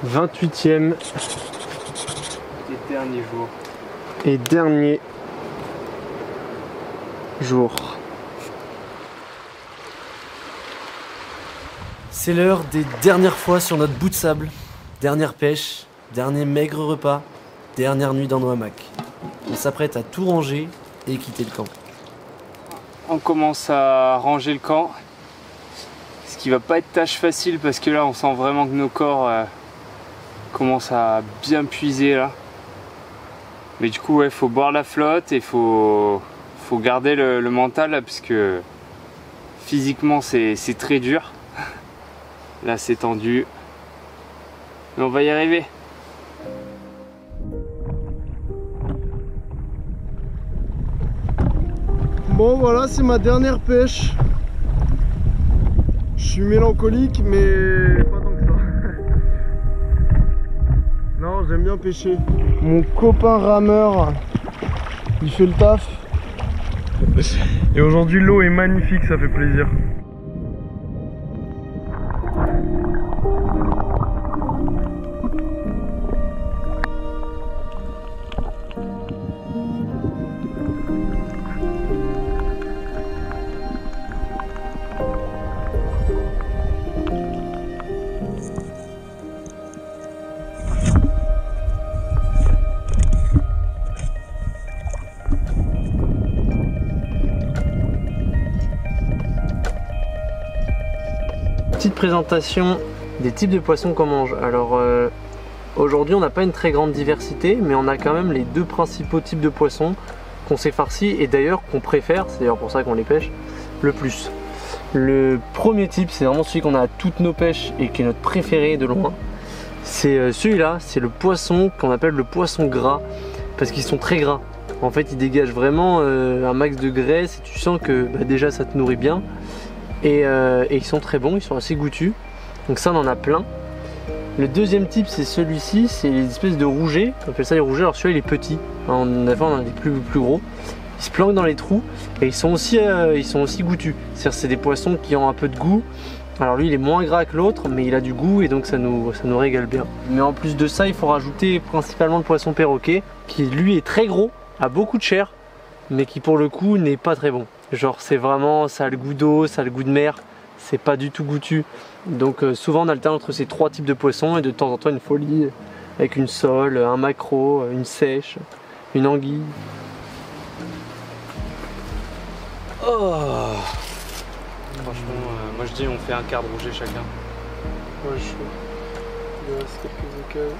28e et dernier jour. Et dernier jour. C'est l'heure des dernières fois sur notre bout de sable. Dernière pêche, dernier maigre repas, dernière nuit dans nos hamacs. On s'apprête à tout ranger et quitter le camp. On commence à ranger le camp. Ce qui va pas être tâche facile parce que là on sent vraiment que nos corps commencent à bien puiser là. Mais du coup ouais, faut boire la flotte et faut garder le mental là, parce que physiquement c'est très dur. Là c'est tendu. Mais on va y arriver. Bon voilà, c'est ma dernière pêche. Je suis mélancolique mais pas tant que ça. Non, j'aime bien pêcher. Mon copain rameur, il fait le taf. Et aujourd'hui l'eau est magnifique, ça fait plaisir. Petite présentation des types de poissons qu'on mange. Alors aujourd'hui on n'a pas une très grande diversité, mais on a quand même les deux principaux types de poissons qu'on s'est farcis et d'ailleurs qu'on préfère, c'est d'ailleurs pour ça qu'on les pêche le plus. Le premier type, c'est vraiment celui qu'on a à toutes nos pêches et qui est notre préféré de loin. C'est celui-là, c'est le poisson qu'on appelle le poisson gras, parce qu'ils sont très gras. En fait ils dégagent vraiment un max de graisse et tu sens que déjà ça te nourrit bien. Et ils sont très bons, ils sont assez goûtus. Donc ça on en a plein. Le deuxième type c'est celui-ci, c'est les espèces de rougets. On appelle ça les rougets, alors celui-là il est petit. En avant on en a des plus gros. Ils se planquent dans les trous et ils sont aussi goûtus. C'est-à-dire c'est des poissons qui ont un peu de goût. Alors lui il est moins gras que l'autre mais il a du goût et donc ça nous régale bien. Mais en plus de ça il faut rajouter principalement le poisson perroquet qui lui est très gros, a beaucoup de chair mais qui pour le coup n'est pas très bon. Genre c'est vraiment, ça a le goût d'eau, ça a le goût de mer, c'est pas du tout goûtu. Donc souvent on alterne entre ces trois types de poissons et de temps en temps une folie avec une sole, un maquereau, une sèche, une anguille. Oh. Franchement, moi je dis on fait un quart de rouget chacun. Ouais, je suis. Il reste quelques écailles.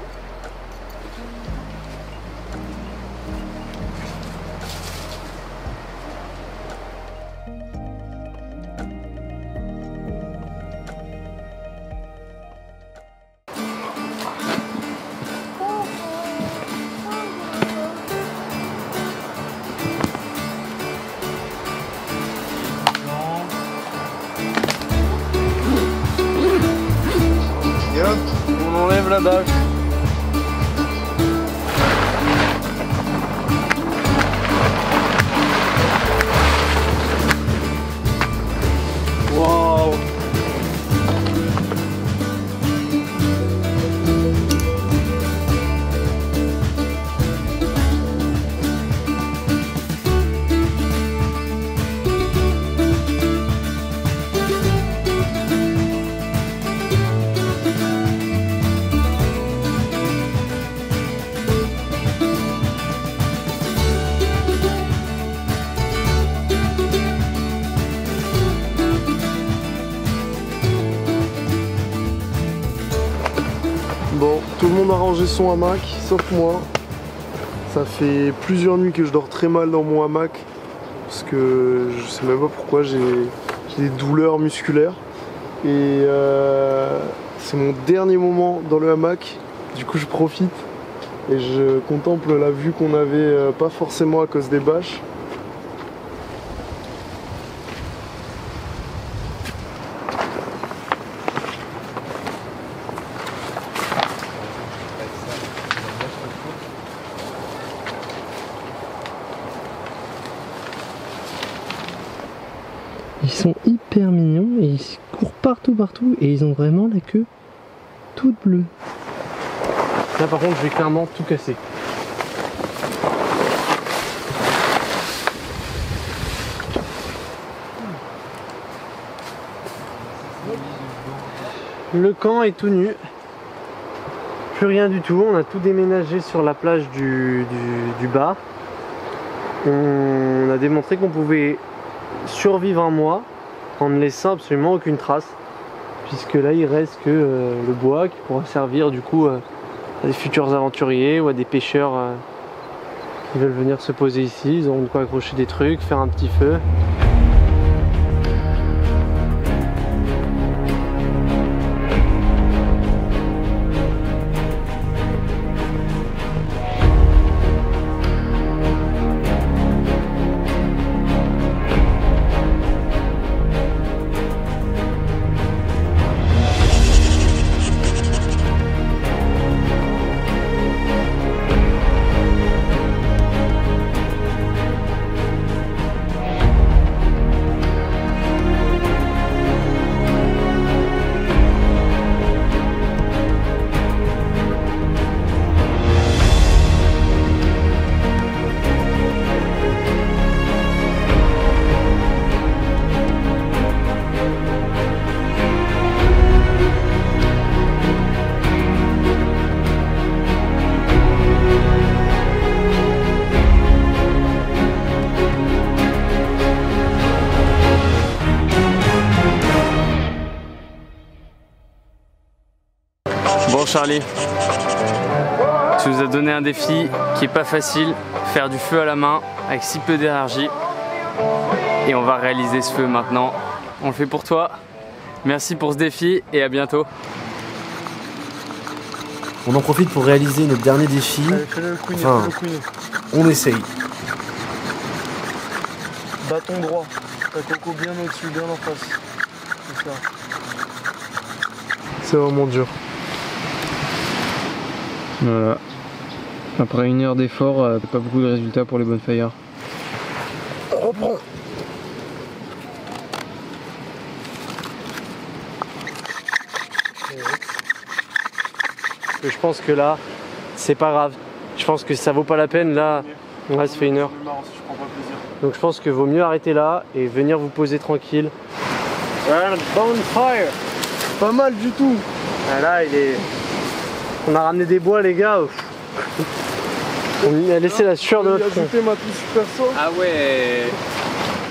On enlève la bâche. Waouh. Bon, tout le monde a rangé son hamac, sauf moi. Ça fait plusieurs nuits que je dors très mal dans mon hamac. Parce que je sais même pas pourquoi, j'ai des douleurs musculaires. Et c'est mon dernier moment dans le hamac. Du coup je profite. Et je contemple la vue qu'on avait, pas forcément à cause des bâches. Ils sont hyper mignons et ils courent partout et ils ont vraiment la queue toute bleue. Là par contre je vais clairement tout casser. Le camp est tout nu. Plus rien du tout, on a tout déménagé sur la plage du bas. On a démontré qu'on pouvait survivre un mois en ne laissant absolument aucune trace, puisque là il reste que le bois qui pourra servir du coup à des futurs aventuriers ou à des pêcheurs qui veulent venir se poser ici. Ils auront de quoi accrocher des trucs, faire un petit feu. Bon Charlie, tu nous as donné un défi qui est pas facile, faire du feu à la main avec si peu d'énergie. Et on va réaliser ce feu maintenant. On le fait pour toi. Merci pour ce défi et à bientôt. On en profite pour réaliser notre dernier défi. Enfin, on essaye. Bâton droit, ta coco bien au-dessus, bien en face. C'est ça. C'est vraiment dur. Voilà. Après 1 heure d'effort, pas beaucoup de résultats pour les bonfires. Reprends. Je pense que là, c'est pas grave. Je pense que ça vaut pas la peine. Là, ouais, ça fait 1 heure. Donc je pense que vaut mieux arrêter là et venir vous poser tranquille. Voilà, bonfire. Pas mal du tout. Ah, là, il est... On a ramené des bois, les gars. On a laissé la sueur de notre front. Ma touche perso. Ah ouais.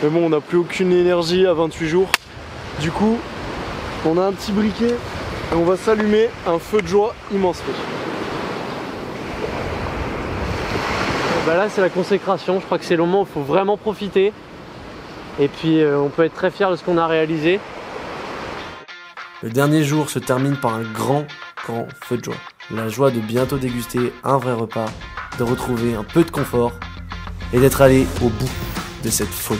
Mais bon, on n'a plus aucune énergie à 28 jours. Du coup, on a un petit briquet et on va s'allumer un feu de joie immense. Bah là, c'est la consécration. Je crois que c'est le moment où il faut vraiment profiter. Et puis, on peut être très fier de ce qu'on a réalisé. Le dernier jour se termine par un grand feu de joie. La joie de bientôt déguster un vrai repas, de retrouver un peu de confort et d'être allé au bout de cette folie.